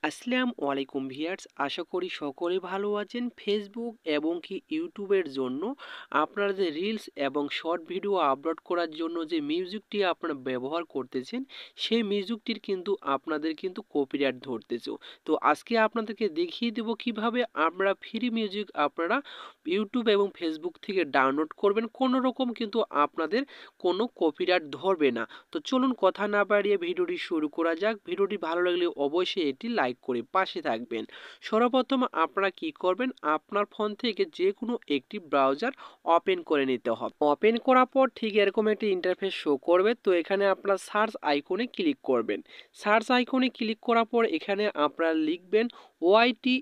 আসসালামু আলাইকুম ভিউয়ার্স, আশা করি সকলে ভালো আছেন। ফেসবুক এবং কি ইউটিউবের জন্য আপনারা যে রিলস এবং শর্ট ভিডিও আপলোড করার জন্য যে মিউজিকটি আপনারা ব্যবহার করতেছেন, সেই মিউজিকটির কিন্তু আপনাদের কিন্তু কপিরাইট ধরতেছে। তো আজকে আপনাদেরকে দেখিয়ে দেব কিভাবে আমরা ফ্রি মিউজিক আপনারা ইউটিউব এবং ফেসবুক থেকে ডাউনলোড করবেন, কোনো রকম কিন্তু আপনাদের কোনো কপিরাইট ধরবে না। তো চলুন কথা না বাড়িয়ে ভিডিওটি শুরু করা যাক। ভিডিওটি ভালো লাগলে অবশ্যই এটি লাইক করে পাশে থাকবেন। সর্বপ্রথম আপনারা কি করবেন, আপনার ফোন থেকে যে কোনো একটি ব্রাউজার ওপেন করে নিতে হবে। ওপেন করার পর ঠিক এরকম একটি ইন্টারফেস শো করবে। তো এখানে আপনারা সার্চ আইকনে ক্লিক করবেন। সার্চ আইকনে ক্লিক করার পর এখানে আপনারা লিখবেন ওয়াইটি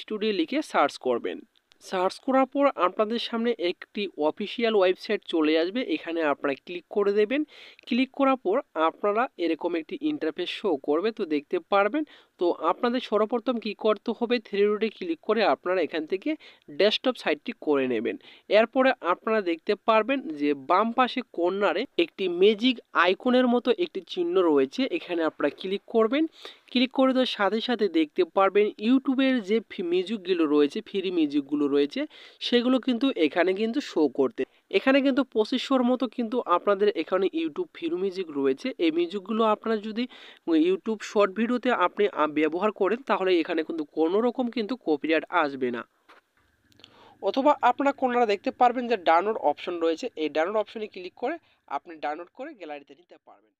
স্টুডিও লিখে সার্চ করবেন। সার্চ করার পর আপনাদের সামনে একটি অফিসিয়াল ওয়েবসাইট চলে আসবে, এখানে আপনারা ক্লিক করে দেবেন। ক্লিক করার পর আপনারা এরকম একটি ইন্টারফেস শো করবে, তো দেখতে পারবেন। তো আপনাদের সর্বপ্রথম কি করতে হবে, থ্রি ডটে ক্লিক করে আপনারা এখান থেকে ডেস্কটপ সাইটটি করে নেবেন। এরপরে আপনারা দেখতে পারবেন যে বাম পাশে কর্নারে একটি ম্যাজিক আইকনের মতো একটি চিহ্ন রয়েছে, এখানে আপনারা ক্লিক করবেন। ক্লিক করে তো সাথে সাথে দেখতে পারবেন ইউটিউবের যে মিউজিকগুলো রয়েছে, ফ্রি মিউজিকগুলো রয়েছে, সেগুলো কিন্তু এখানে কিন্তু শো করতে। এখানে কিন্তু 2500 মতো কিন্তু আপনাদের এখানে ইউটিউব ফ্রি মিউজিক রয়েছে। এই মিউজিকগুলো আপনারা যদি ইউটিউব শর্ট ভিডিওতে আপনি ব্যবহার করেন, তাহলে এখানে কিন্তু কোনো রকম কিন্তু কপিরাইট আসবে না। অথবা আপনারা কোনটা দেখতে পারবেন যে ডাউনলোড অপশন রয়েছে, এই ডাউনলোড অপশনে ক্লিক করে আপনি ডাউনলোড করে গ্যালারিতে নিতে পারবেন।